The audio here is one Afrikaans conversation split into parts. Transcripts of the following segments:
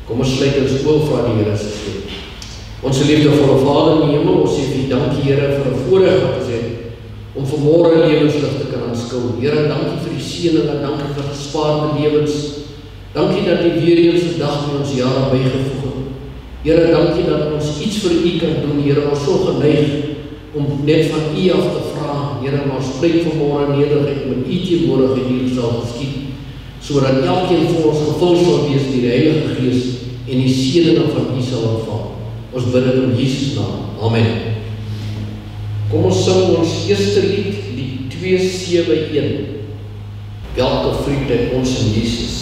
Kom ons sluit ons oë voor die Here se stem. Ons liefdevolle Vader in die hemel, ons sê vir U dankie Here vir 'n voorreg wat ons het om vanmôre lewenslig te kan aanskou. Here, dankie vir die seëning en dankie vir gespaarde lewens. Dankie dat U weer eens 'n dag in ons jaar bygevoeg het. Here, dankie dat ons iets vir U kan doen. Here, ons so geneig om net van U af te vra. Here, maar ons pleit vanmôre nederig met U teenwoordigheid hier sal geskied, sodat elkeen van ons gevul sal wees deur die Heilige Gees en die seëninge van U sal ontvang. Ons bid dit in Jesus naam. Amen. Kom ons sing ons eerste lied, lied 271. Welke vriend het ons in Jesus.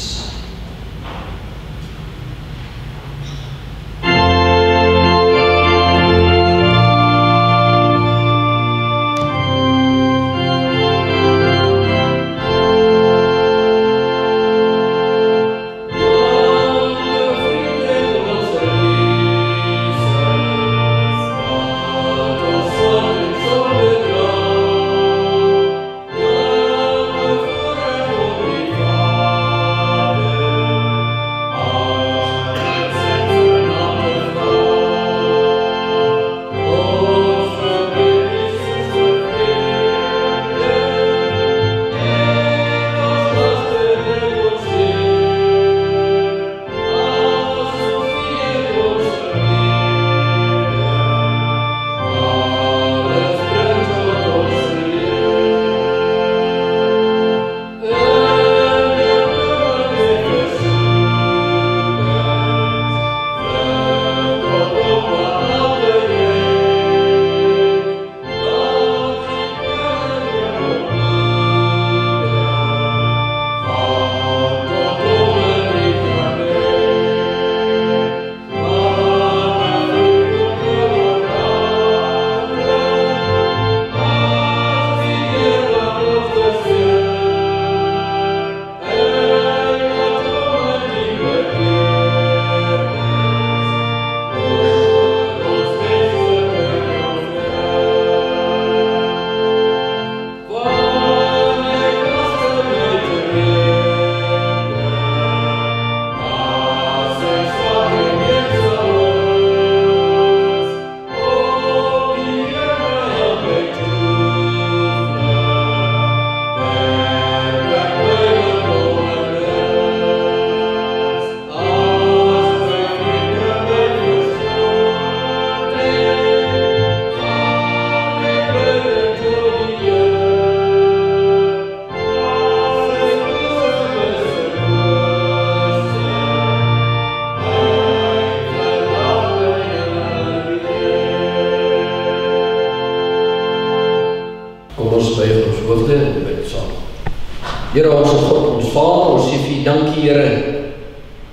Here ons God, ons Vader, ons sê vir U dankie Here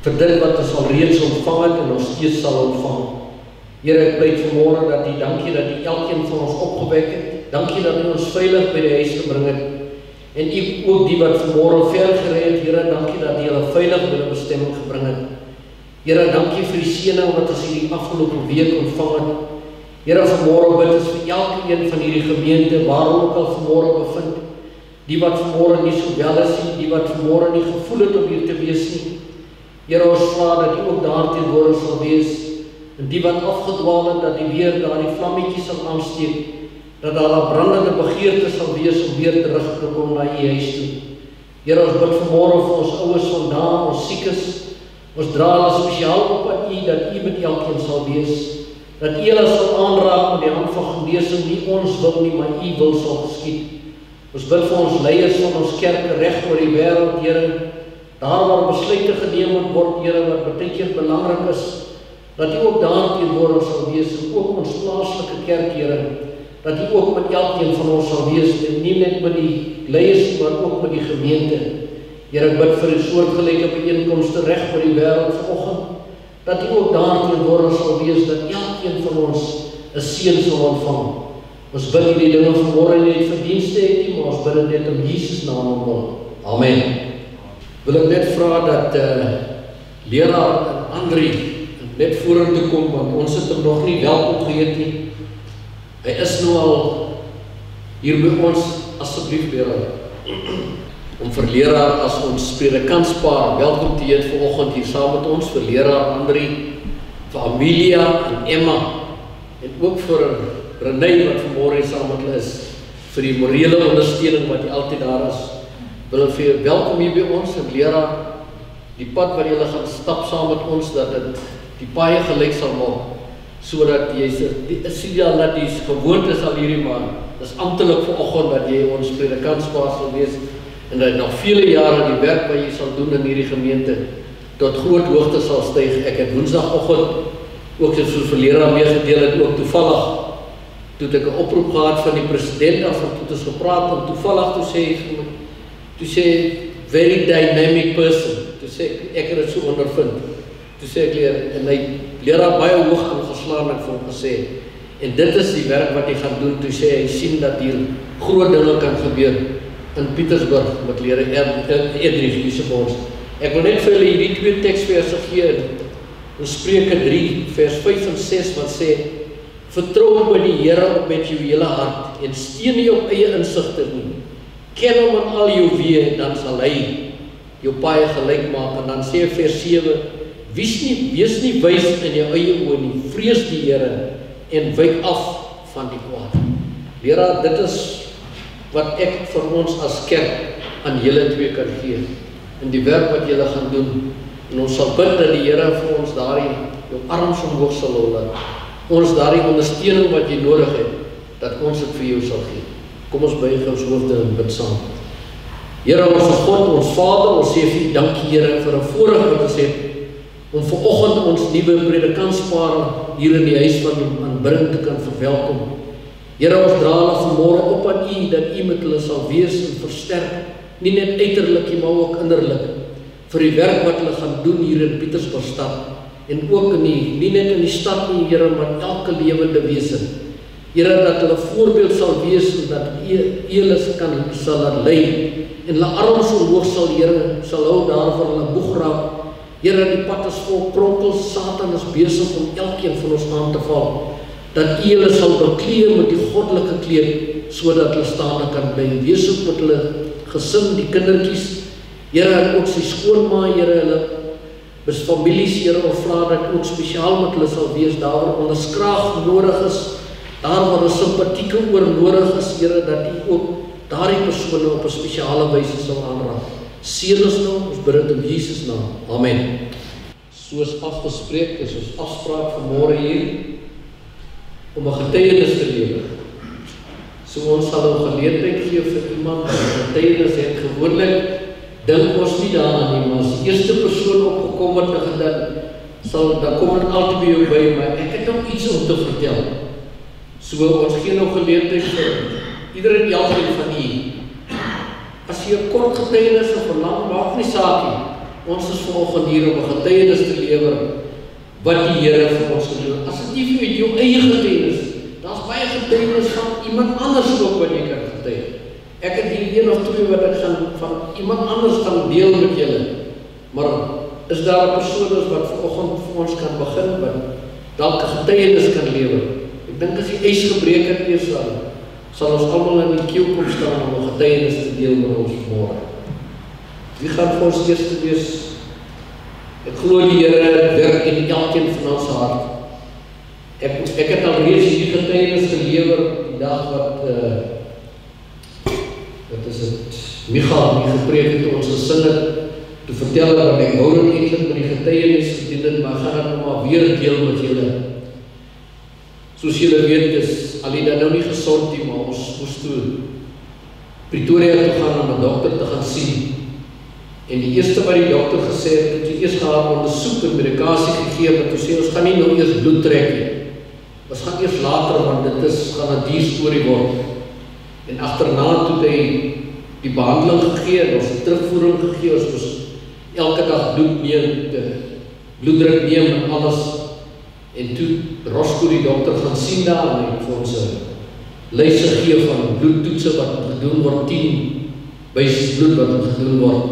vir dit wat ons al reeds ontvang het en ons steeds sal ontvang. Here, ek pleit vanmôre dat U dankie dat U elkeen van ons opgewek het. Dankie dat U ons veilig by die huis gebring het. En U ook die wat vanmôre ver gery het, Here, dankie dat U hulle veilig by die bestemming gebring het. Here, dankie vir die seëning wat ons hierdie afgelope week ontvang het. Here, vanmôre bid ons vir elke een van hierdie gemeente waar ook al vanmôre bevind. Die wat vanmôre nie so wel is nie, die wat vanmôre nie gevoel het om hier te wees nie. Here, ons vra dat U ook daar teenwoordig sal wees. En die wat afgedwaal het, dat U weer daardie vlammetjies sal aansteek. Dat daar 'n brandende begeerte sal wees om weer terug te kom na U huis toe. Here, ons bid vanmôre vir ons ouers vandaan, ons siekes. Ons dra hulle spesiaal op aan U, dat U met elkeen sal wees. Dat U hulle sal aanraak met die hand van genesing, nie ons wil nie, maar U wil sal geskied. Ons bid vir ons leiers van ons kerke reg oor die wêreld, Here, daar waar besluite geneem moet word, Here, wat baie keer belangrik is, dat U ook daar teenwoordig sal wees, en ook ons plaaslike kerk, Here, dat U ook met elkeen van ons sal wees, en nie net met die leiers, maar ook met die gemeente. Here, ek bid vir die soortgelyke byeenkomste reg oor die wêreld vanoggend, dat U ook daar teenwoordig sal wees, dat elkeen van ons 'n seën sal ontvang. Ons bid hierdie dinge vanmôre nie vir dienste het nie, maar ons bid dit net in Jesus naam almal. Amen. Wil ek net vra dat leraar Andri net vorentoe kom, want ons het hom nog nie welkom geheet nie. Hy is nou al hier by ons, asseblief leraar. om vir leraar as ons predikantspaar welkom te heet vanoggend hier saam met ons, vir leraar Andri, vir Amelia en Emma, en ook vir Renee wat vanmôre saam met hulle is, vir die morele ondersteuning wat jy altyd daar is. Wil vir jou welkom hier by ons en leraar, die pad wat julle gaan stap saam met ons, dat dit die paie gelyk sal maak, sodat jy sien al dat die gewoonte sal hierdie maand. Dis amptelik vanoggend dat jy ons predikantspaar sal wees en dat nog vele jare die werk wat jy sal doen in hierdie gemeente tot groot hoogte sal styg. Ek het woensdagoggend ook soos vir leraar meegedeel het, ook toevallig toe ek 'n oproep gehad van die president af en toe ons gepraat en toevallig toe sê very dynamic person, toe sê ek het dit so ondervind. Toe sê ek en hy leraar baie hoog aangeslaan en vir hom gesê, en dit is die werk wat hy gaan doen. Toe sê hy sien dat hier groot dinge kan gebeur in Pietersburg met leraar Edrich hier by ons. Ek wil net vir julle hierdie 2 teksverse gee in Spreuke 3 vers 5 en 6 wat sê, vertrou by die Here op met jou hele hart en steun nie op eie insigte nie. Ken hom in al jou weë, dan sal hy jou paai gelyk maak. En dan sê vers 7, wees nie wys in jou eie oë nie, vrees die Here en wyk af van die kwaad. Leraar, dit is wat ek vir ons as kerk aan julle 2 kan gee in die werk wat julle gaan doen. En ons sal bid dat die Here vir ons daardie jou arms omhoog sal hou, ons daardie ondersteuning wat jy nodig het, dat ons dit vir jou sal gee. Kom ons buig ons hoofde en bid saam. Here, ons God, ons Vader, ons sê vir U dankie, Here, vir 'n voorreg wat ons het om vanoggend ons nuwe predikantspaar hier in die huis van aanbidding te kan verwelkom. Here, ons dra hulle vanmôre op aan U, dat U met hulle sal wees en versterk, nie net uiterlik nie, maar ook innerlik, vir die werk wat hulle gaan doen hier in Pietersburgstad, en ook nie net in die stad nie, Here, maar elke lewende wese. Here, dat hulle voorbeeld sal wees, en dat U hulle sal laat lei, en hulle arms omhoog sal, Here, sal hou daarvoor hulle boeg raak. Here, die pad is vol kronkels, Satan is besig om elkeen van ons aan te val, dat U hulle sal bekleed met die goddelike kleed, sodat hulle staande kan bly. Wees ook met hulle gesin, die kindertjies, Here, en ook sy skoonma, Here, hulle families, Here, ons vra dat ook spesiaal met hulle sal wees, daar waar onderskraag nodig is, daar waar 'n simpatieke oor nodig is, Here, dat U ook daardie persone op 'n spesiale wyse sal aanraak. Seën ons nou, ons bid dit in Jesus naam. Amen. Soos afgespreek is ons afspraak vanmôre hier om 'n getuienis te lewer. So ons sal 'n geleentheid gee vir iemand wat 'n getuienis het. Gewoonlik dink ons nie daaraan nie, maar as die eerste persoon opgekom het en dan kom dit altyd by jou by, maar ek het ook iets om te vertel. So ons gee nou geleentheid vir ieder en elkeen van u. As jy 'n kort getuienis of 'n lang, maak nie saak nie. Ons is vanoggend hier om 'n getuienis te lewer wat die Here vir ons gedoen het. As dit nie vir jou eie getuienis, daar's baie getuienis van iemand anders ook wat jy kan getuig. Ek het hier 1 of 2 wat ek van iemand anders gaan deel met julle. Maar is daar 'n persoon wat vanoggend vir ons kan begin wat dalk 'n getuienis kan lewer? Ek dink as die ys gebreek het eers sal ons almal in die keel kom staan om 'n getuienis te deel met ons môre. Wie gaan vir ons eerste wees? Ek glo die Here werk in elkeen van ons hart. Ek het al reeds hierdie getuienis gelewer die dag wat is dit? Michael die gepreek het toe ons gesing het, te vertel dat ek wou dit eintlik met die getuienis gedoen het, maar gaan dit nou maar weer deel met julle. Soos julle weet is Alida nou nie gesond nie, maar ons moes toe Pretoria toe gaan om 'n dokter te gaan sien. En die eerste wat die dokter gesê het, het eers gaan ondersoek en medikasie gegee, maar toe sê ons gaan nie nou eers bloed trek nie. Ons gaan eers later, want dit gaan 'n duur storie word. En agterna toe hy die behandeling gegee en ons het terugvoering gegee, ons moes elke dag bloeddruk neem en alles. En toe Roscoe die dokter gaan sien daar en hy vir ons 'n lys gegee van bloedtoetse wat gedoen word, 10 bysies bloed wat gedoen word.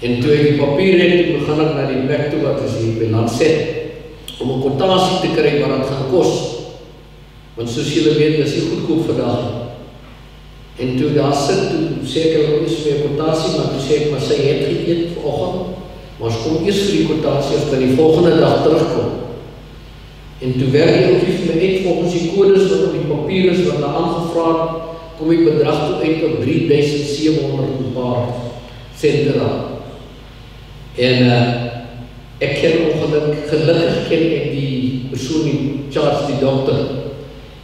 En toe ek die papier het, toe begin ek na die plek toe wat is hier by Lancet om 'n kwotasie te kry wat dit gaan kos. Want soos julle weet, is nie goedkoop vandag. En toe daar sit, toe sê ek hulle is vir kwotasie, maar toe sê ek, maar sy het geëet vanoggend, maar ons kom eers vir die kwotasie as by die volgende dag terugkom. En toe werk die oukie vir my uit volgens die kodes wat op die papier is, wat hulle aangevraag, kom die bedrag toe uit op 3.700 en paar centra. En ek ken gelukkig ken ek die persoon die Charles, die dokter.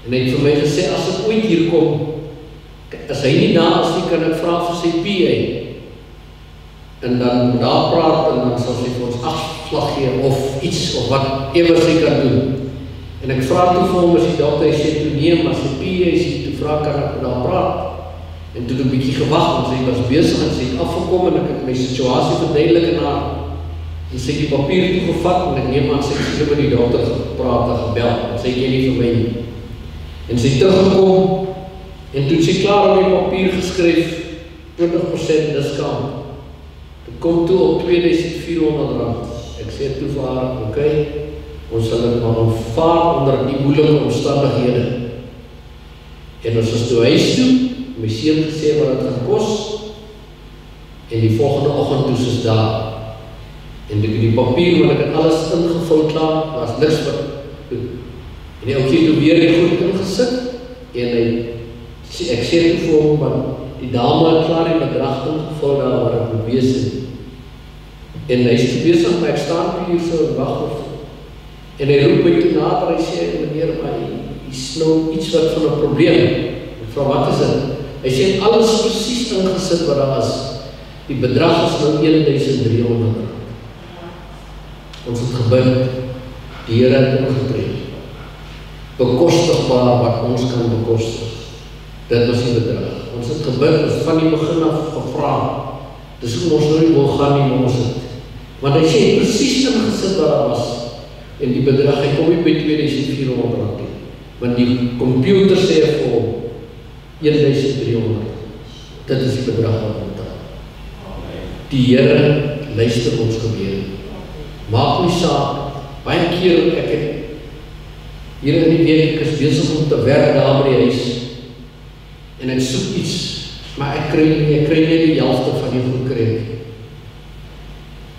En hy het vir my gesê, as ek ooit hier kom, as hy nie daar is nie, kan ek vra vir sy PA. En dan daar praat, en dan sal sy vir ons afslag gee, of iets, of wat ever sy kan doen. En ek vraag toe vir hom, as die dokter, hy sê toe nee, maar sy PA sê toe vraag, kan ek daar praat. En toe 'n bietjie gewag, want sy was besig, en sy het afgekom, en ek het my situasie verduidelik en haar. En sy het die papier toegevat, en ek neem aan, sy het met die dokter gepraat en gebel, en sy ken nie vir my nie. En sy het teruggekom, en toe sy klaar op die papier geskryf, 20% discount. Dit kom toe op 2.400 rand. Ek sê toe vir haar, ok, ons sal dit maar aanvaar onder die moeilike omstandighede. En ons is toe huis toe, my seun gesê wat het gaan kos, en die volgende oggend toe is daar. En die papier, want ek het alles ingevul klaar, daar is niks wat doen. En die oukie toe weer die goed ingesit, en ek sê toe vir hom, want die dame het klaar die bedrag ingevul daar waar ek moet wees het. En hy is toe besig, maar ek staan hier so en wacht of. En hy roep my toe nader, hy sê, meneer, maar hy is nou iets wat van 'n probleem. Ek vra, wat is dit? Hy sê, alles presies ingesit wat daar is. Die bedrag is nou 1.300 rand. Ons het gebid, die Here het ingetree. Bekostigbaar wat ons kan bekostig. Dit was die bedrag. Ons het gebid, ons van die begin af gevra. Dis hoe ons nou nie wil gaan nie, maar ons het. Want hy sê, presies ingesit wat daar was. En die bedrag, hy kom nie by 2.400 rand nie. Want die computer sê vir hom, 1.300. Dit is die bedrag wat ons betaal. Die Here luister ons gebede. Maak nie saak, baie keer ek het hier in die week, ek is besig om te werk daar by die huis, en ek soek iets, maar ek kry nie die helfte van die goed kry.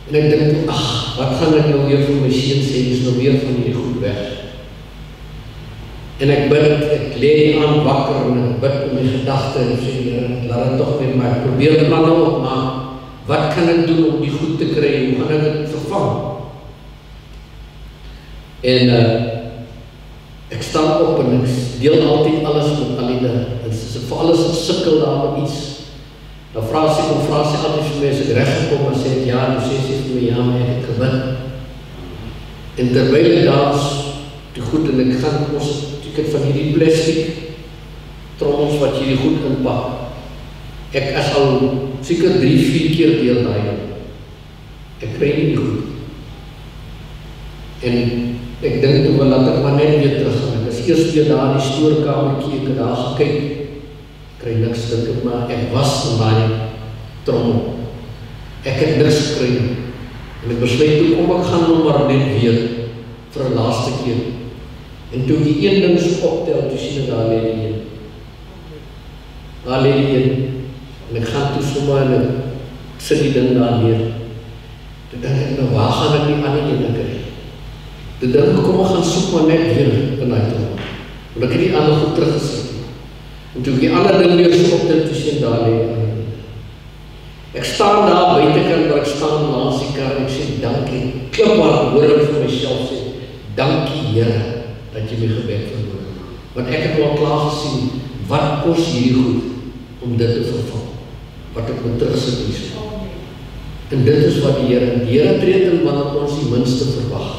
En ek dink, wat gaan ek nou weer vir my seun sê, is nou weer van die goed weg. En ek bid, ek lê aan wakker, en ek bid in my gedagte, en sê, Here, laat het toch met my, ek probeer planne opmaak, wat kan ek doen om die goed te kry, hoe gaan ek het vervang? En ek staan op en ek deel altyd alles met Alida. En vir alles ek sukkel daar met iets. Dan vraag sy altyd vir my, as ek reggekom en sê ek ja, en sê sy vir my ja, maar ek het gebid. En terwyl ek daar is, die goed en ek gaan ek het van hierdie plastic trommels wat hierdie goed inpak. Ek is al seker 3-4 keer deel daai. Ek kry nie die goed. En ek dink toe wel dat ek maar net weer terug gaan. Ek is eers weer daar in die stoorkamertjie, ek het daar gekyk. Kry niks, dink ek, maar ek was in daai trommel. Ek het niks gekry. En ek besluit toe, kom ek gaan nou maar net weer vir 'n laaste keer. En toe die een ding so optel, toe sien ek daar lê die een. Daar lê die een. En ek gaan toe sommer en ek sit die ding daar neer. Toe dink ek, nou waar gaan ek die ander een kry? Toe dink ek, kom ek gaan soek maar net weer in die trommel. Want ek het die ander goed teruggesit. En toe die ander ding weer so op dit te sien, daar lê die ander ding. Ek staan daar buitekant waar ek staan langs die kar en ek sê, dankie. Kliphard hoor ek vir myself sê, dankie Here, dat jy my gebed verhoor. Want ek het al klaar gesien, wat kos hierdie goed om dit te vervang? Wat ek moet terugsit hier so. En dit is wat die Here tree in wanneer ons die minste verwag.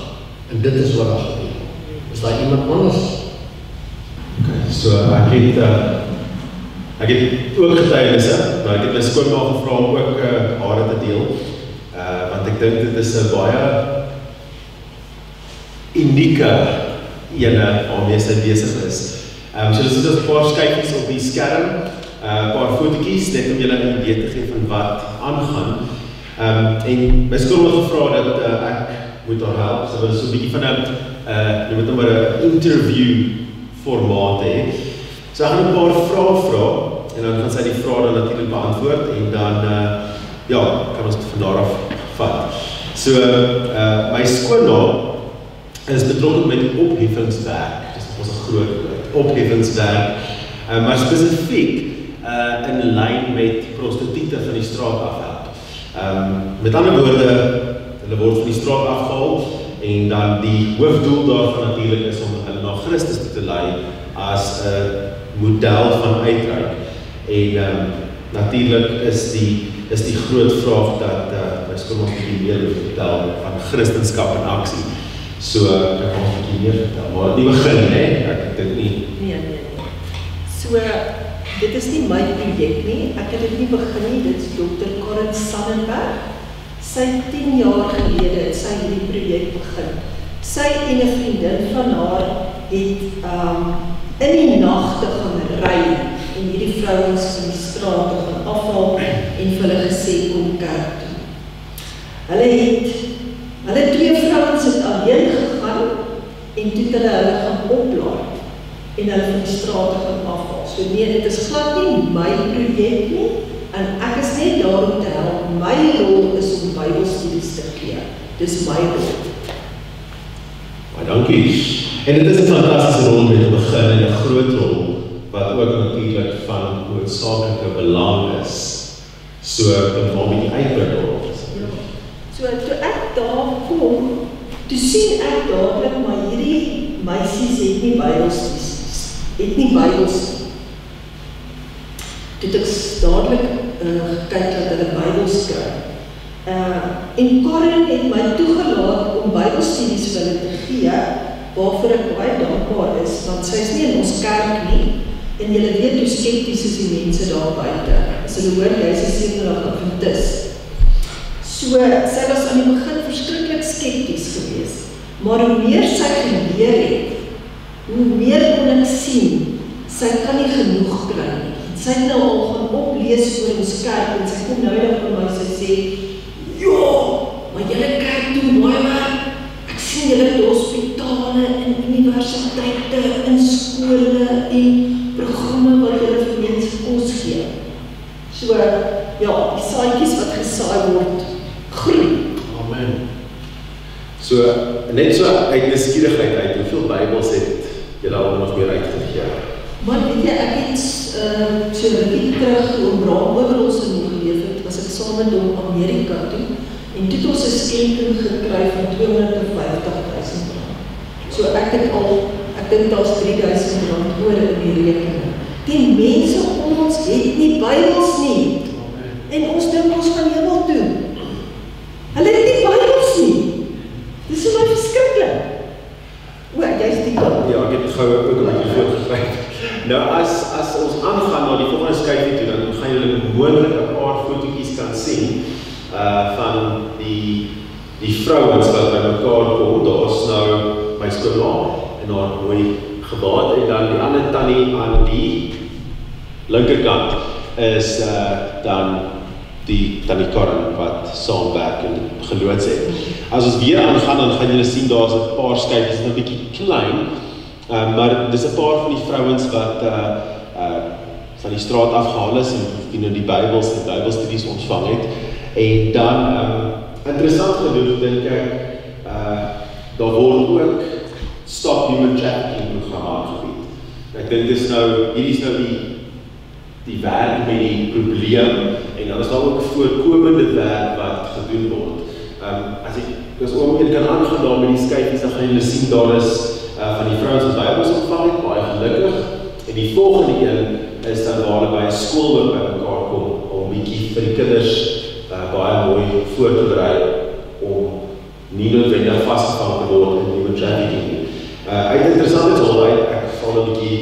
En dit is wat daar gebeur. Is daar iemand anders? Okay, so ek het ook getuienisse, maar ek het my skoonma gevra om ook hare te deel, want ek dink dit is 'n baie unieke ene waarmee sy besig is. So dit is 'n paar skyfies op die skerm, 'n paar fotootjies, net om julle 'n idee te gee van wat aangaan. En my skoonma het gevra dat ek moet haar help, so so 'n bietjie van 'n noem dit maar 'n interview formaat hê. So ek gaan 'n paar vrae vra en dan gaan sy die vrae dan natuurlik beantwoord en dan ja, kan ons dit van daar af vat. So my skoonma is betrokke met opheffingswerk. Dis ons 'n groot woord, opheffingswerk, maar spesifiek in lyn met prostituie van die straat afhelp. Met ander woorde, hulle word van die straat afgehaal en dan die hoofdoel daarvan natuurlik is om hulle na Christus te lei as 'n model van uitreik. En natuurlik is die groot vraag dat my skoonma bietjie meer wil vertel van Christendom in aksie. So ek kan ons bietjie meer vertel, maar nie begin hè, ek dink nie. Nee. So dit is nie my projek nie, ek het dit nie begin nie, dit is Dr. Karen Sannenberg. Sy 10 jaar gelede het sy hierdie projek begin. Sy en 'n vriendin van haar het in die nagte gaan ry en hierdie vrouens van die strate gaan afhaal en vir hulle gesê kom kerk toe. Hulle 2 vrouens het alleen gegaan en toe het hulle gaan oplaai en hulle van die strate gaan afhaal. So nee, dit is glad nie my projek nie en ek is net daar om te help. My rol is om Bybelstudies te gee. Dis my rol. Maar dankie. En dit is 'n fantastiese rol om te begin en 'n groot rol wat ook natuurlik van noodsaaklike belang is. So kan waarmee die uitbreiding is. So toe ek daar kom, toe sien ek dadelik maar hierdie meisies het nie Bybelstudies, het nie Bybels. Toe ek dadelik gekyk dat hulle Bybels kry. En Karen het my toegelaat om Bybelstudies vir hulle te gee, waarvoor ek baie dankbaar is, want sy is nie in ons kerk nie, en julle weet hoe skepties is die mense daar buite. As hulle hoor, jy is 'n Sevendag Adventist. So, sy was aan die begin verskriklik skepties geweest, maar hoe meer sy geleer het, hoe meer kon ek sien, sy kan nie genoeg kry nie. Sy het nou al gaan oplees oor ons kerk, en sy kom nou net vir my, sy sê, ja, maar julle kerk doen baie werk. Ek sien julle het hospitale en universiteite en skole en programme wat julle vir mense kos gee. So, ja, die saadjies wat gesaai word, groei. Amen. So, net so uit nuuskierigheid uit, hoeveel Bybels het julle al nog meer uitgegee? Maar weet jy, ek het so rukkie terug om Braam Oberholse nog geleef het, was ek saam met hom Amerika toe, en toe het ons 'n skenking gekry van R250.000. So ek dink daar's R3.000 oor in die rekening. Die mense om ons het nie Bybels nie. En ons dink ons gaan hemel toe. Hulle het nie Bybels nie. Dis so baie verskriklik. Jy's die kant. Ja, ek het gou ook 'n bietjie voorgeskryf. Nou as ons aangaan na die volgende skyfie toe, dan gaan julle moontlik 'n paar fotootjies kan sien van die vrouens wat by mekaar kom. Daar's nou my skoonma en haar mooi gebaad en dan die ander tannie aan die linkerkant is dan die tannie Karen wat saamwerk en geloods het. As ons weer aangaan, dan gaan julle sien daar's 'n paar skyfies, dit is 'n bietjie klein, maar dis 'n paar van die vrouens wat van die straat afgehaal is en die Bybelstudies ontvang het. En dan interessant genoeg dink ek daar word ook Stop Human Trafficking programme aangebied. Ek dink hierdie is nou die werk met die probleem en dan is daar ook voorkomende werk wat gedoen word. As oom een kan aangaan met die skyfies, dan gaan julle sien daar is van die vrouens wat Bybels ontvang het, baie gelukkig. En die volgende een is dan waar hulle by 'n skool ook by mekaar kom om bietjie vir die kinders baie mooi voor te berei om nie noodwendig vasgevang te word in human trafficking nie. Uit interessant is al ek val 'n bietjie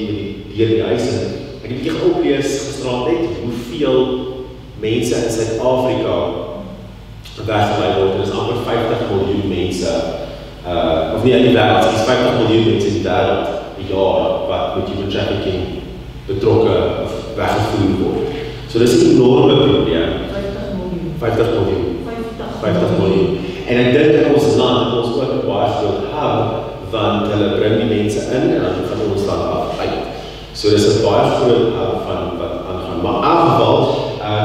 deur die huis en ek het 'n bietjie oplees gisteraand net hoeveel mense in Suid-Afrika weggelei word. Dit is amper 50 miljoen mense, of nie in die wêreld, dit is 50 miljoen mense in die wêreld per jaar wat met human trafficking betrokke of weggevoer word. So dis 'n enorme probleem. 50 miljoen. En ek dink in ons land het ons ook 'n baie groot hub, want hulle bring die mense in en dan van ons land af uit. So dis 'n baie groot hub van wat aangaan gaan. Maar in elk geval,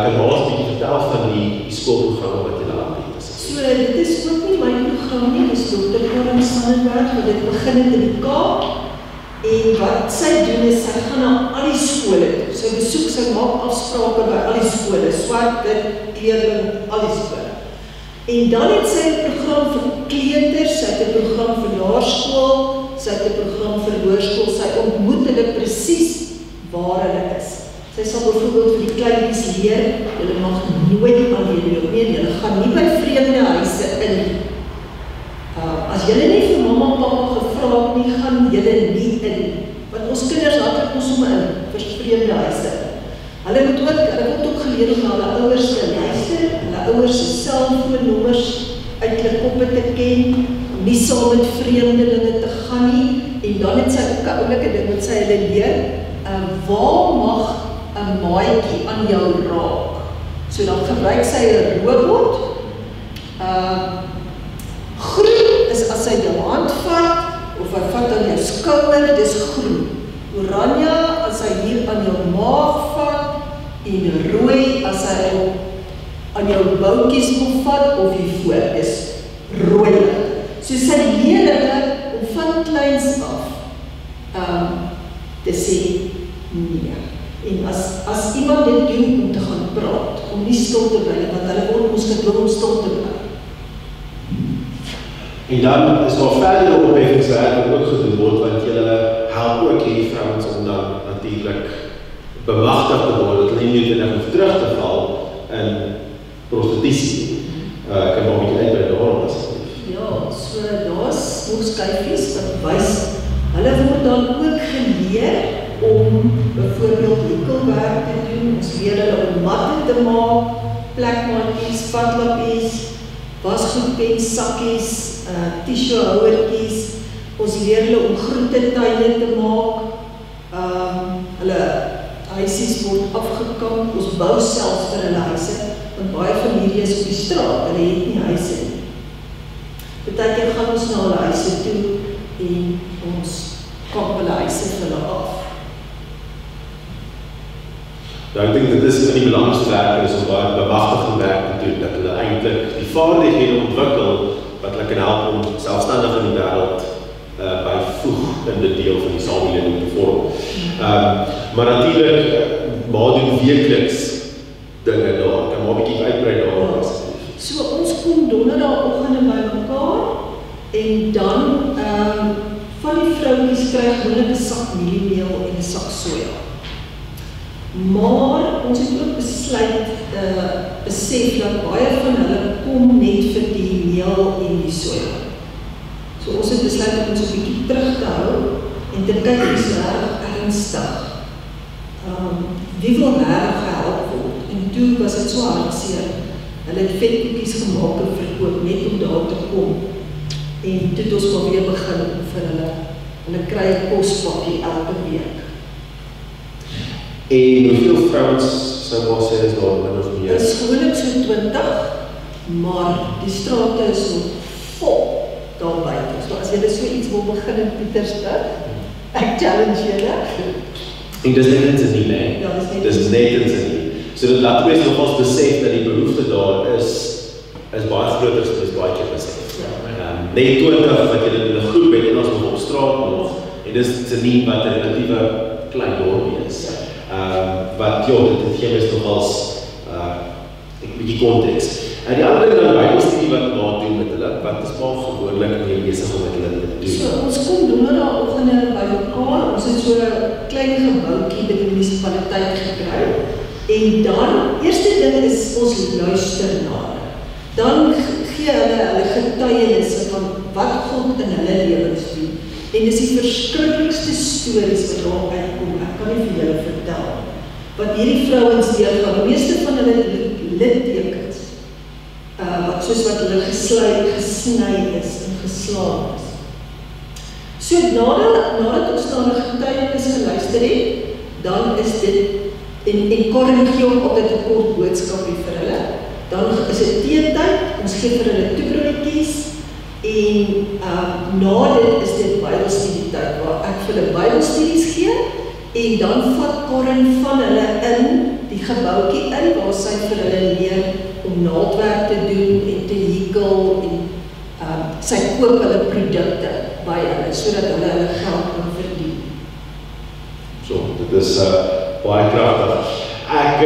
kan ons 'n bietjie vertel van die skoolprogramme wat julle aanbied. So, dit is ook nie my program nie, dis Dr. Karen Sandberg, wat dit begin het in die Kaap. En wat sy doen is, sy gaan na al die skole toe. Sy besoek, sy maak afsprake by al die skole, swart, wit, kleurling, al die skole. En dan het sy 'n program vir kleuters, sy het 'n program vir laerskool, sy het 'n program vir hoërskool, sy ontmoet hulle presies waar hulle is. Sy sal byvoorbeeld vir die kleintjies leer, julle mag nooit alleen loop nie, julle gaan nie by vreemde huise in. As julle nie vir mamma en pappa gevra het nie, gaan julle nie in. Want ons kinders hardloop ons sommer in vir vreemde huise. Hulle word ook geleer om na hulle ouers te luister, hulle ouers se selfoonnommers uit hulle koppe te ken, nie saam met vreemdelinge te gaan nie. En dan het sy ook 'n oulike ding wat sy hulle leer, waar mag 'n maatjie aan jou raak? So dan gebruik sy 'n robot. Groen is as hy jou hand vat, of hy vat aan jou skouer, dis groen. Oranje as hy hier aan jou maag vat, en rooi as hy aan jou boutjies wil vat, of hiervoor, dis rooi. So sy leer hulle om van kleins af te sê nee. En as iemand dit doen om te gaan praat, om nie stil te bly, want hulle word ons gedwing om stil te bly. En dan is daar verdere opheffingswerk wat ook gedoen word, want julle help ook hierdie vrouens om dan natuurlik bemagtig te word, dat hulle nie noodwendig hoef terug te val in prostitusie. Kan maar 'n bietjie uitbrei daarop asseblief. Ja, so daar's nog skyfies wat wys, hulle word dan ook geleer om byvoorbeeld hekelwerk te doen. Ons leer hulle om matte te maak, plekmatjies, padlappies, wasgoedpens, sakkies, tissue houertjies. Ons leer hulle om groentetuine te maak. Hulle huisies word afgekamp. Ons bou selfs vir hulle huise, want baie van hierdie is op die straat, hulle het nie huise nie. Partykeer gaan ons na hulle huise toe en ons kamp hulle huise vir hulle af. Ja, ek dink dit is van die belangrikste werk is om baie bemagtigende werk te doen, dat hulle eintlik die vaardighede ontwikkel wat hulle kan help om selfstandig in die wêreld byvoeg in die deel van die samelewing te vorm. Maar natuurlik, maar doen weekliks dinge daar, kan maar 'n bietjie uitbrei daaroor asseblief. So ons kom donderdagoggende by mekaar en dan van die vroutjies kry gewoonlik 'n sak mieliemeel en 'n sak soja. Maar ons het ook besef dat baie van hulle kom net vir die meel en die soja. So ons het besluit om ons 'n bietjie terug te hou en te kyk wie se reg ernstig. Wie wil reg gehelp word? En toe was dit so hartseer. Hulle het vetkoekies gemaak en verkoop net om daar te kom. En toe het ons maar weer begin vir hulle. Hulle kry 'n kospakkie elke week. En hoeveel vrouens sou maar sê is daar min of meer? Dit is gewoonlik so 20, maar die strate is nog vol daar buite. So as julle so iets wil begin in Pietersburg, ek challenge julle. En dis net in Sydney, nee? Ja, dis net in Sydney. So dit laat mense nogals besef dat die behoefte daar is baie groter as ons baie keer besef. Net 20 wat julle in 'n groep het en ons nog op straat nog, en dis Sydney wat 'n relatiewe klein dorpie is. Wat ja, dit gee ons nogals 'n bietjie konteks. En die ander ding dan Bybelstudie wat daar doen met hulle, wat is maar gewoonlik mee besig om met hulle te doen. So ons kom donderdagoggende by mekaar, ons het so 'n klein gebouetjie by die munisipaliteit gekry. En dan, eerste ding is ons luister na hulle. Dan gee hulle getuienisse van wat God in hulle lewens doen. En dis die verskriklikste stories wat daar uitkom. Ek kan nie vir julle vertel wat hierdie vrouens deurgaan. Die meeste van hulle littekens, soos wat hulle gesny is en geslaan is. So nadat ons na hulle getuienis geluister het, dan is dit en Karen gee ook altyd 'n kort boodskapie vir hulle. Dan is dit teetyd, ons gee vir hulle toebroodjies en na dit is dit Bybelstudie tyd waar ek vir hulle Bybelstudies gee en dan vat Karen van hulle in die gebouwtjie in, waar sy vir hulle leer om naaldwerk te doen en te hekel en sy koop hulle produkte by hulle, sodat hulle geld kan verdien. So, dit is baie kragtig. Ek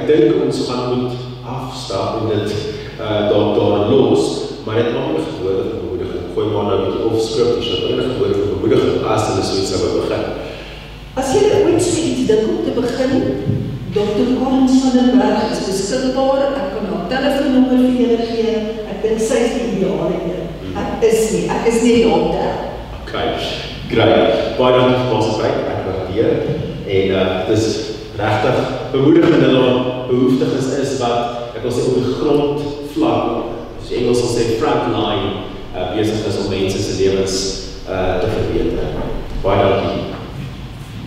dink ons gaan moet afstap en dit daar los, maar dit maak enige woorde van bemoediging. Gooi maar nou 'n bietjie off script, so dat enige woorde van bemoediging as hulle so iets sou begin. As jy ooit sê iets dink om te begin, Dr. Karen van der Berg is beskikbaar, ek kan haar telefoonnommer vir julle gee, ek dink sy is die ideale een. Ek is nie daar. Okay, great. Baie dankie vir ons tyd, ek waardeer. En dit is regtig bemoedigend dat daar behoeftiges is wat ek wil sê op die grondvlak, as Engels sal sê frontline, besig is om mense se lewens te verbeter. Baie dankie.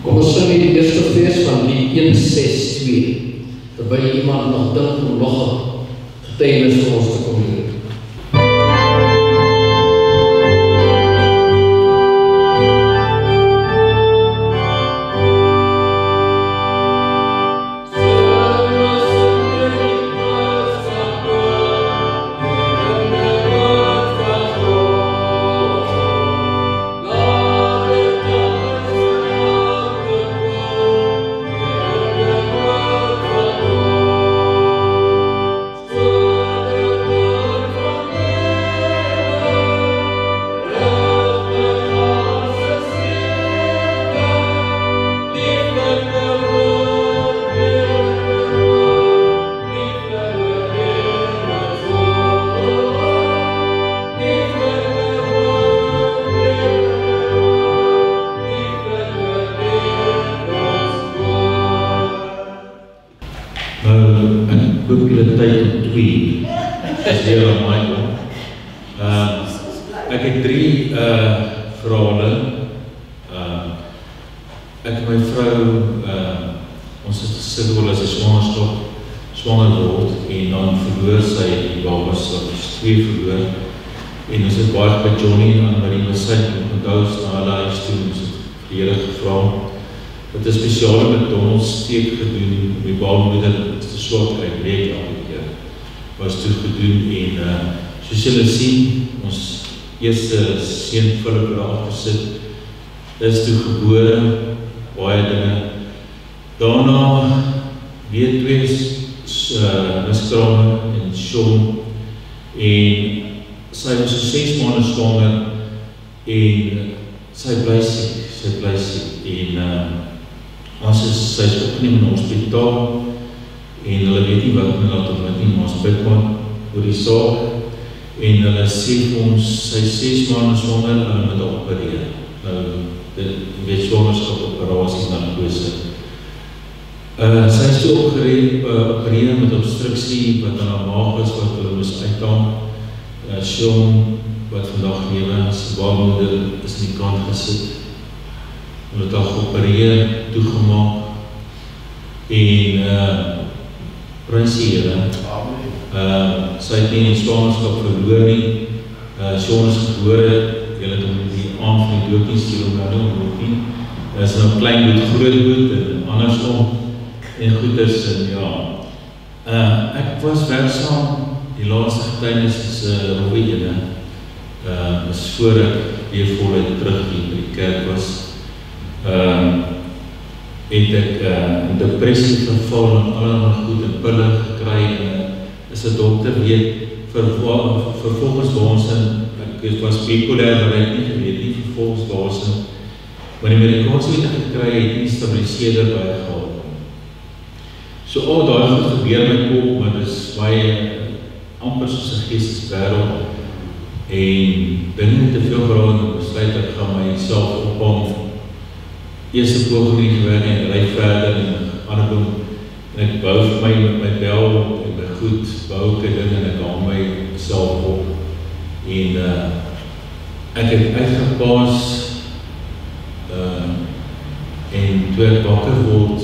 Kom ons sing die eerste vers van die 162, terwyl iemand nog dink om nog 'n getuienis vir ons te kom doen. Ek het 3 verhale. Ek en my vrou, ons het gesit as 'n swanger word en dan verloor sy die babas, ons 2 verloor. En ons het baie by Johnny en Marie Messing onthou na hulle huis toe, ons het die Here gevra. Het 'n spesiale McDonald's steek gedoen om die baarmoeder te swak uitbreek elke keer. Was toe gedoen en soos julle sien, ons eerste seun Philip daar gesit, is toe gebore, baie dinge. Daarna weer 2 miskramme en Sean, en sy was so 6 maande swanger en sy bly siek en sy is opgeneem in 'n hospitaal en hulle weet nie wat laat om wat nie, maar ons bid maar oor die saak en hulle sê vir ons sy 6 maande swanger, hulle moet opereer. Nou dit weet swangerskap operasie narkose. Sy is toe opereer met obstruksie wat aan haar maag is wat hulle moes uithaal. Sean wat vandag lewe, sy baarmoeder is in die kant gesit. Hulle het haar geopereer, toegemaak en prys die Here. Sy het nie die swangerskap verloor nie. Sean is gebore, julle het hom die aand van die doopdiens hier omhoog nie. Is nou klein boet, groot boet en andersom en goeders en ja. Ek was werksaam die laaste getuienis is Robbie ene. Is voor ek weer voluit terug by die kerk was. Het ek in depressie verval en allerlei goed en pille gekry en is 'n dokter weet vervolgens waarsin ek was bipolêr, maar ek nie geweet nie vervolgens waarsin maar die medikasie wat ek gekry het nie stabiliseerder by gehad. So al daai goed gebeur my kop, maar dit is baie amper soos 'n geesteswêreld en dinge te veel geraak en besluit ek gaan myself ophang. Eerste poging nie gewerk en ry verder en ander doen en ek bou vir my met my bel en my goed, bou ek ding en ek hang myself op en ek het uitgepaas en toe ek wakker word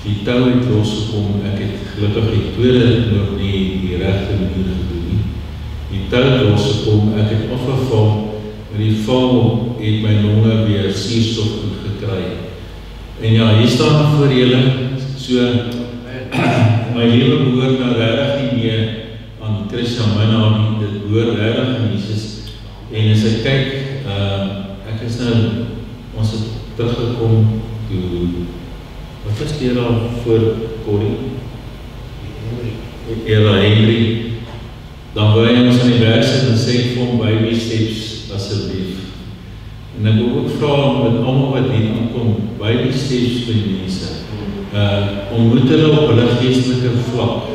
die tou het losgekom, ek het gelukkig die tweede nog nie die regte manier gedoen nie. Die tou het losgekom, ek het afgeval, maar die val het my longe weer suurstof gekry. En ja, hier staan voor julle, so, my lewe behoort nou regtig nie meer aan Christian Minnaar nie, dit behoort regtig aan Jesus. En as ek kyk, ek is nou, ons het teruggekom toe, wat was die al voor Corrie? Era Henry. Dan wil hy ons aan die werk sit en sê vir hom baby steps asseblief. En ek wil ook vra met almal wat hier aankom, baby steps vir die mense. Ontmoet hulle op hulle geestelike vlak.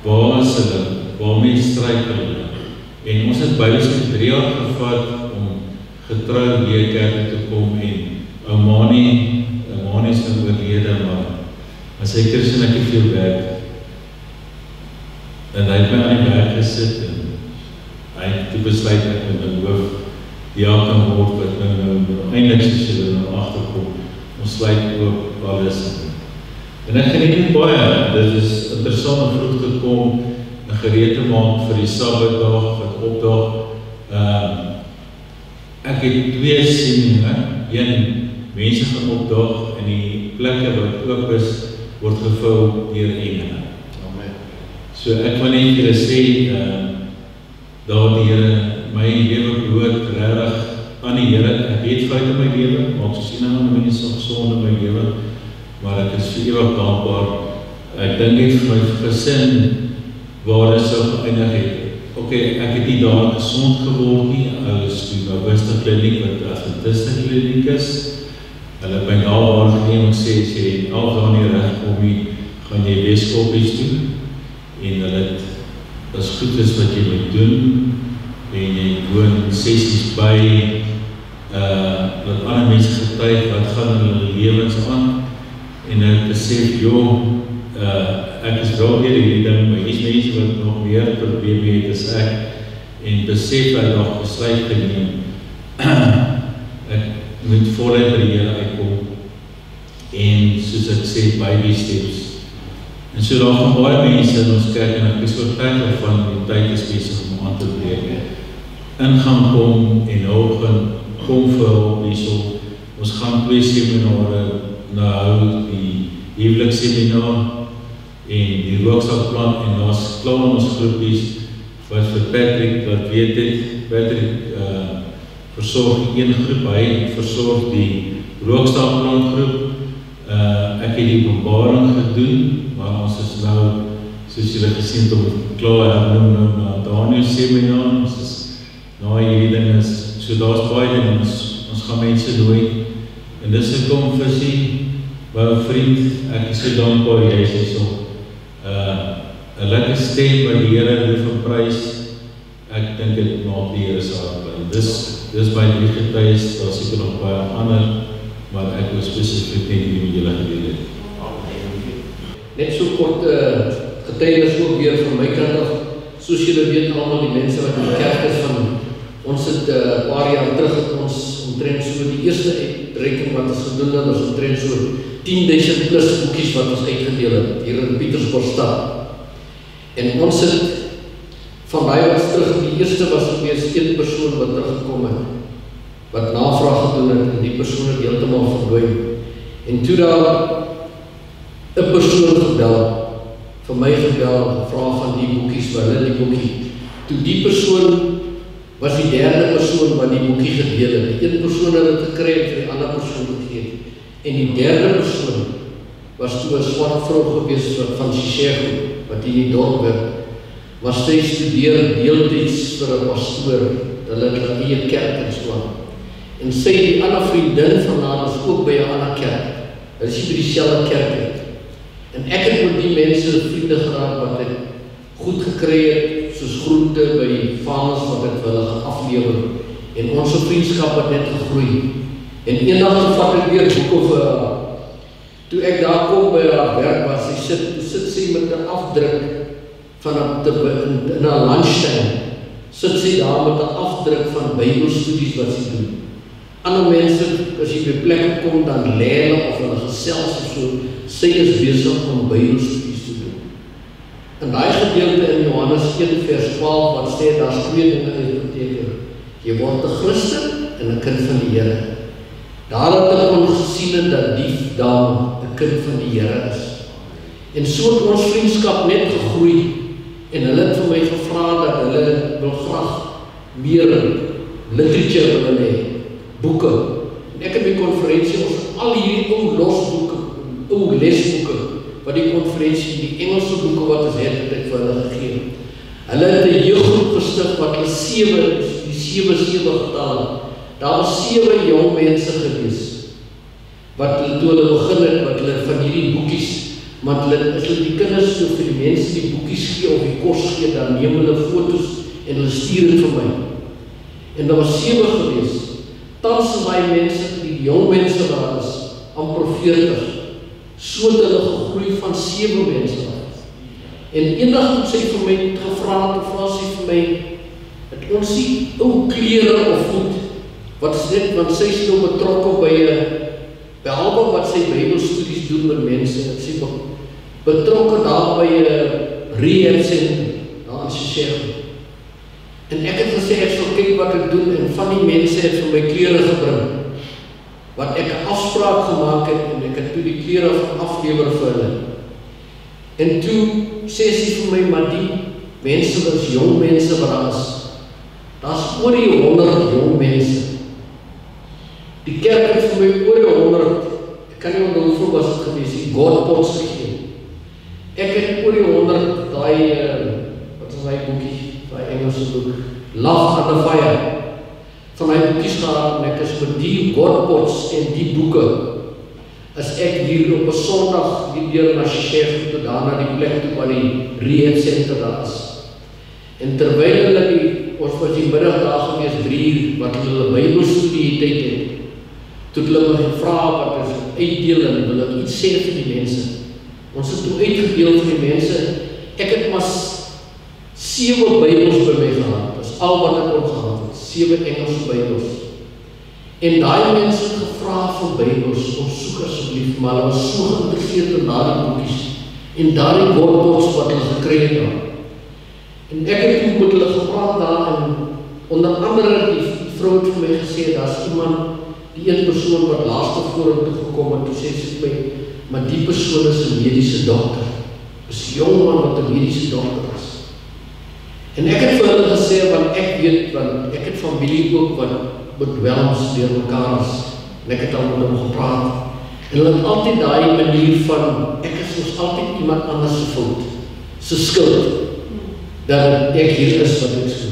Waar is hulle? Waarmee struikel hulle? En ons het bydels vir 3 jaar gevat om getrou weer kerk te kom en Mani is nou oorlede, maar as hy Christen ek het veel werk. En hy het my aan die werk gesit en hy het toe besluit ek met my hoof diaken word wat nou eindelijk soos julle nou achterkom. Ons sluit ook alles. En ek geniet nie baie, dit is interessant om vroeg te kom en gereed te maak vir die Sabbatdag wat opdag. Ek het 2 sieninge, een mense gaan opdag en die plekke wat oop is, word gevul deur engele. So ek wil net julle sê, daar die Here, my lewe behoort regtig aan die Here. Ek weet foute in my lewe, maar ek sien aan mense gesonde in my lewe, maar ek is vir ewig dankbaar. Ek dink net vir my gesin waar dit sou geëindig het. Ek het nie daar gesond geword nie, is die Augusta kliniek wat Adventiste kliniek is. Hulle het my daar geneem en sê, as jy 11 dae nie reg kom nie, gaan jy Weskoppies doen. En hulle het, as goed is wat jy moet doen, en jy woon sessies by, wat ander mense getuig, wat gaan in hulle lewens aan, en ek besef, ek is wel weer die ding, maar hier is mense wat nog meer probleem het as ek, en besef dat nog besluit geneem, ek moet voluit by die Here uitkom, en soos ek sê, baby steps. En so daar gaan baie mense in ons kerk en ek is oortuig van die tyd is besig om aan te breek. Ingang kom en hulp kom vir hulp hierso. Ons gaan 2 seminare nou die huweliksseminaar en die rookstaplan en daar's klaar ons groepies wat vir Patrick wat weet het, Patrick versorg die een groep, hy versorg die rookstaplan groep. Ek het die Openbaring gedoen, maar ons is nou, soos julle gesien het, om klaar nou na Daniel seminar, ons is na hierdie ding is, so daar's baie ding, ons gaan mense nooi, en dis ek kom visie, my vriend, ek is so dankbaar, jy is so, 'n lekker stem wat die Here lief en prys, ek dink dit maak die Here se hart bly. Dis my 3 getuies, daar seker nog baie ander, maar ek wil spesifiek nie met julle gedeel het. Net so kort getuienis ook weer van my kant af. Soos julle weet almal die mense wat in die kerk is van, ons het 'n paar jaar terug het ons omtrent so die eerste uitreiking wat ons gedoen het, ons omtrent so 10.000 plus boekies wat ons uitgedeel het hier in Pietersburgstad. En ons het van daai wat terug, die eerste was gewees 1 persoon wat teruggekom het, wat navraag gedoen het en die persoon het heeltemal verdwyn. En toe daar 'n persoon gebel, vir my gebel, vraag van die boekies, wat hulle die boekie. Toe die persoon was die 3de persoon wat die boekie gedeel het. Die 1 persoon het het gekry en vir die ander persoon gegee. En die 3de persoon was toe 'n swart vrou gewees van Chicago, wat hier in die dorp werk. Maar sy studeer deeltyds vir 'n pastoor, hulle het hulle eie kerk en so aan. En sy, die ander vriendin van haar, is ook by 'n ander kerk. Hulle is by dieselfde kerk uit. En ek het met die mense vriende geraak wat het goed gekry het, soos groente by die farmers wat het hulle gaan aflewer. En ons vriendskap het net gegroei. En eendag gevat ek weer boeke vir haar. Toe ek daar kom by haar werk was, sit sy met 'n afdruk van in haar lunchtime. Sit sy daar met 'n afdruk van Bybelstudies wat sy doen. Ander mense, as jy by plekke kom, dan lê hulle of hulle gesels of so, sy is besig om Bybelstudies te doen. En daai gedeelte in Johannes 1 vers 12 wat sê, daar's 2 dinge in die beteken. Jy word 'n Christen en 'n kind van die Here. Daar het ek kon gesien dat die dame 'n kind van die Here is. En so het ons vriendskap net gegroei, en hulle het vir my gevra dat hulle wil graag meer literature wil hê, boeke. En ek het by konferensie, ons het al hierdie ou losboeke, ou lesboeke, wat die konferensie, die Engelse boeke wat ons het ek vir hulle gegee. Hulle het 'n jeuggroep gestig wat hulle 7 getal. Daar was 7 jong mense gewees, wat hulle toe hulle begin het, wat hulle van hierdie boekies, want hulle, as hulle die kinders so vir die mense die boekies gee of die kos gee, dan neem hulle foto's en hulle stuur het vir my. En daar was 7 gewees. Tans is die mense, die jong mense daar is, amper 40. So het hulle gegroei van 7 mense af. En eendag het sy vir my gevra, sy vir my, het ons nie ou klere of goed, wat is dit, want sy is nou betrokke by albei wat sy Bybelstudies doen met mense, sy betrokke daar by rehab center, daar in Sechego. En ek het gesê, ek sal kyk wat ek doen, en van die mense het vir my klere gebring, wat ek 'n afspraak gemaak het, en ek het toe die klere aflewer vir hulle. En toe sê sy vir my, maar die mense was jong mense wat daar is. Daar's oor die 100 jong mense. Die kerk het vir my oor die 100, ek kan nie onthou hoeveel was het gewees, die Godpots gegee. Ek het oor die 100, wat is die boekie, die Engelse boek, Love and the Fire, van my boekies gehad, en ek is met die Godpots en die boeke, as ek hier op 'n Sondag die deur na Sechego toe, daar na die plek toe waar die rehab center daar is. En terwyl hulle ons was die middag daar gewees 3 uur, wat hulle Bybelstudie tyd het, toe hulle my gevra wat is uitdeel en hulle iets sê vir die mense. Ons het toe uitgedeel vir die mense. Ek het maar 7 Bybels by my gehad. Dis al wat ek kon gehad het. 7 Engelse Bybels. En daai mense het gevra vir Bybels, ons soek asseblief, maar hulle was so geïnteresseerd in daardie boekies en daardie Godpots wat hulle gekry het daar. En ek het toe met hulle gepraat daar, en onder andere die vrou het vir my gesê, daar's iemand, die een persoon wat laaste vorentoe gekom het, toe sê sy my, maar die persoon is 'n mediese dokter. Is 'n jong man wat 'n mediese dokter is. En ek het vir hulle gesê, want ek weet, want ek het familie ook wat bedwelms deur mekaar is. En ek het al met hom gepraat. En hulle het altyd daai manier van, ek is ons altyd iemand anders se fout, se skuld, dat ek hier is wat ek so.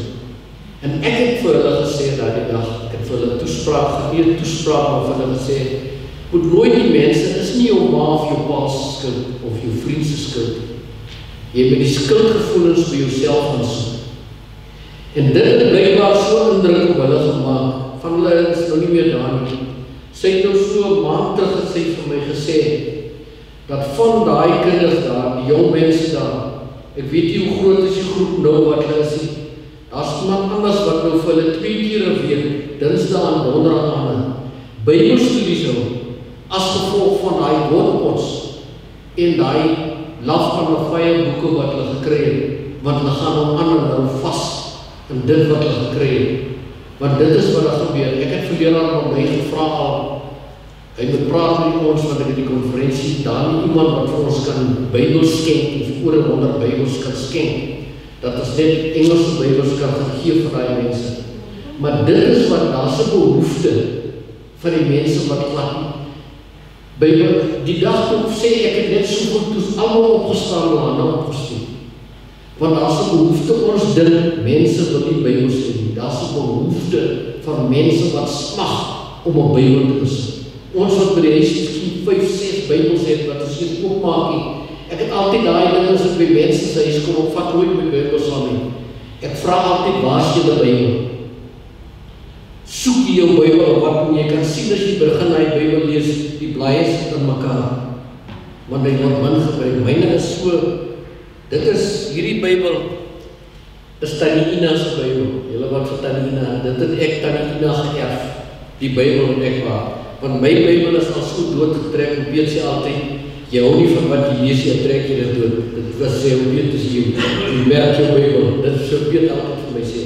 En ek het vir hulle gesê daardie dag, ek het vir hulle toespraak, maar vir hulle gesê, moet nooit die mense, is nie jou ma of jou pa se skuld, of jou vriend se skuld. Jy moet die skuldgevoelens by jouself gaan soek. En dit het blykbaar so indruk op hulle gemaak, van hulle is nou nie meer daar nie. Sy het nou so 'n maand terug het sy vir my gesê, dat van daai kinders daar, die jong mense daar, ek weet nie hoe groot is die groep nou wat hulle is. Daar's iemand anders wat nou vir hulle 2 keer 'n week, Dinsdae en Donderdag aan, Bybelstudies hou, as gevolg van daai Godpots en daai Love and the Fire boeke wat hulle gekry het, want hulle gaan nou aan en hou vas in dit wat hulle gekry het. Want dit is wat daar gebeur. Ek het verlede jaar met my gevra al, hy moet praat met ons, want ek het die konferensie, daar nie iemand wat vir ons kan Bybels skenk, of oor 100 Bybels kan skenk, dat ons net Engelse Bybels kan gegee vir die mense. Maar dit is wat, daar's 'n behoefte vir die mense wat glad Bybel, die dag toe sê ek het net so goed toes almal opgestaan en hande opgestoot. Want daar's 'n behoefte, ons dink, mense wil nie Bybels hê nie. Daar's 'n behoefte van mense wat smag om 'n Bybel te besit. Ons wat by die huis miskien 5, 6 Bybels het, wat ons hier oopmaak nie. Ek het altyd daai ding as ek by mense se huis kom, ek vat nooit my Bybels aan nie. Ek vra altyd, waar is julle Bybel? Soek jy jou Bybel, wat jy kan sien as jy begin na die Bybel lees, die blaaie sit in mekaar. Want hy word min gebruik. Myne is so, dit is, hierdie Bybel is Tannie Ina se Bybel. Julle wat vir Tannie Ina, dit het ek Tannie Ina geërf, die Bybel wat ek waar. Want my Bybel is al so doodgetrek, en weet sy altyd, jy hou nie van wat jy lees, jy trek jy dit dood. Dit was sê, hoe weet is jy merk jou Bybel, dit is so weet altyd vir my sê.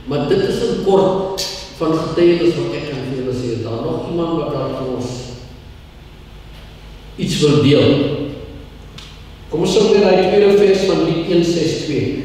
Maar dit is een kort van getuienis wat ek kan vir julle sê, daar nog iemand wat daar vir ons iets wil deel? Kom ons sing net die tweede vers van Lied 162.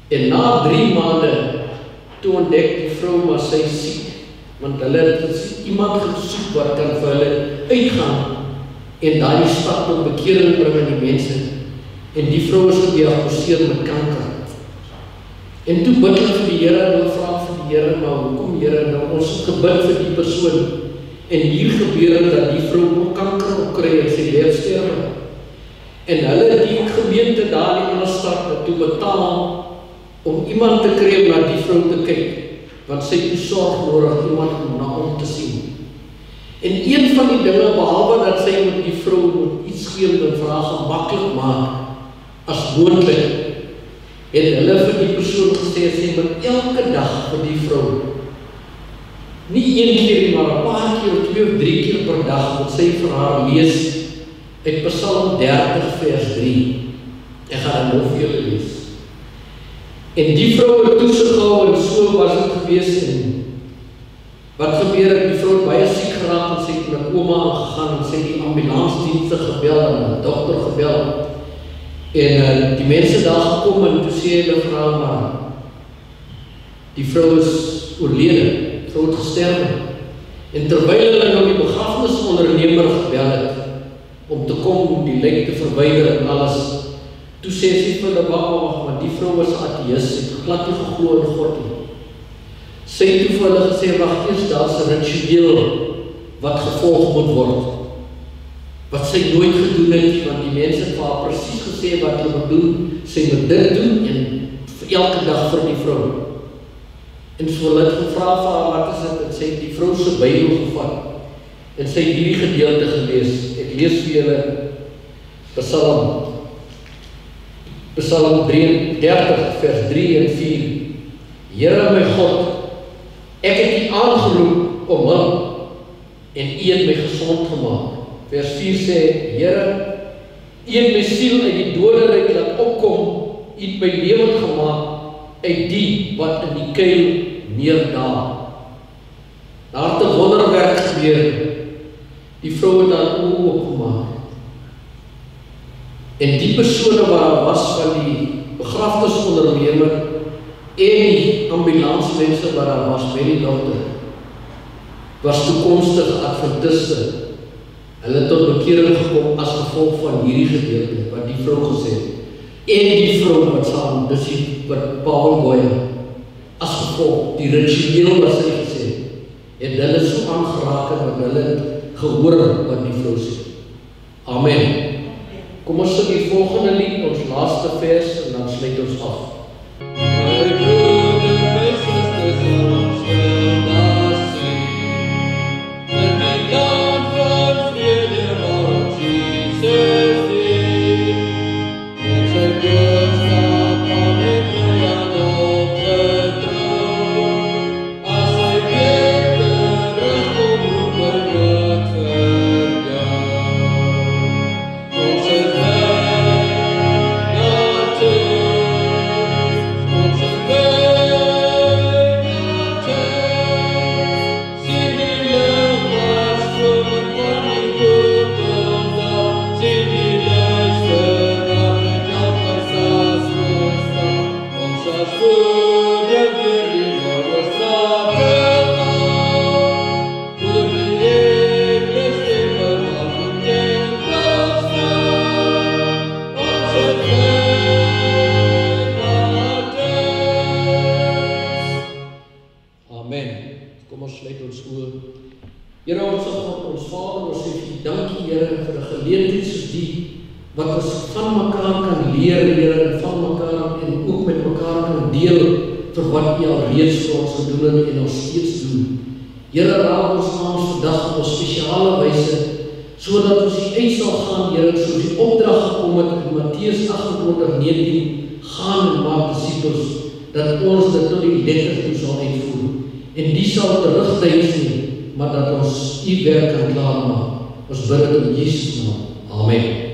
En na 3 maande toe ontdek die vrou maar sy siek, want hulle het iemand gesoek wat kan vir hulle uitgaan en daai stad tot bekering bring aan die mense. En die vrou is gediagnoseer met kanker. En toe bid hulle vir die Here en hulle vra vir die Here, maar hoekom Here, nou ons het gebid vir die persoon en hier gebeur het dat die vrou ook kanker opkry en sy leef sterwe. En hulle die gemeente daar in die stad toe betaal om iemand te kry om na die vrou te kyk, want sy het sorg nodig iemand om na hom te sien. En een van die dinge, behalwe dat sy met die vrou moet iets gee en vir haar gemaklik maak as moontlik, het hulle vir die persoon gesê, sy moet elke dag vir die vrou, nie 1 keer, maar 'n paar keer, 2 of 3 keer per dag, moet sy vir haar lees uit Psalm 30 vers 3. Ek gaan dit nou vir julle lees. En die vrou het toesig gehou en so was het gewees en wat gebeur het, die vrou het baie siek geraak en sy het na koma aangegaan en sy het die ambulansdienste gebel en 'n dokter gebel. En die mense daar gekom en toe sê hulle vir haar, maar die vrou is oorlede, die vrou het gesterwe. En terwyl hulle nou die begrafnisondernemer gebel het, om te kom, die lijk te verwyder en alles. Toe sê sy vir hulle, wag, maar die vrou was ateïs, het glad nie geglo in God nie. Sy het toe vir hulle gesê, wag eers, daar's 'n ritueel wat gevolg moet word. Wat sy nooit gedoen het, want die mense het vir haar presies gesê wat hulle moet doen. Sy moet dit doen en vir elke dag vir die vrou. En so hulle het gevra vir haar, wat is dit? En sy het die vrou se Bybel gevat. En sy het hierdie gedeelte gelees. Ek lees vir julle Psalm 33 vers 3 en 4. Here my God, ek het U aangeroep om hulp en U het my gesond gemaak. Vers 4 sê, Here, U het my siel uit die doderyk laat opkom, U het my lewend gemaak uit die wat in die kuil neerdaal. Daar het 'n wonderwerk gebeur. Die vrou het haar oë oopgemaak. En die persone wat daar was van die begrafnisondernemer en die ambulansmense wat daar was by die dokter, was toekomstige Adventiste. Hulle het tot bekering gekom as gevolg van hierdie gedeelte, wat die vrou gesê het. En die vrou wat saam, dus die wat Paul Goya, as gevolg, die ritueel wat sy gesê het hulle so aangeraak en wat hulle het gehoor wat die vrou sê. Amen. Kom ons sing die volgende lied, ons laaste vers, en dan sluit ons af. My broeder, my sisters, ons wil daar sing. In die land van vrede waar Jesus is. En sy boodskap aan het my aan opgetrou. As hy weer terugkom, roep hy woord vir jou. Ons is Here ons God, ons Vader, ons sê vir dankie Here vir 'n geleentheid soos die wat ons van mekaar kan leer, Here, en van mekaar en ook met mekaar kan deel vir wat U al reeds vir ons gedoen het en ons steeds doen. Here, raak ons aan ons vandag op 'n spesiale wyse sodat ons uit sal gaan, Here, soos die opdrag gekom het in Matteus 28:19, gaan en maak disippels, dat ons dit tot die letter toe sal uitvoer. En die sal terugduis nie, maar dat ons U werk kan klaarmaak. Ons bid dit in Jesus naam. Amen.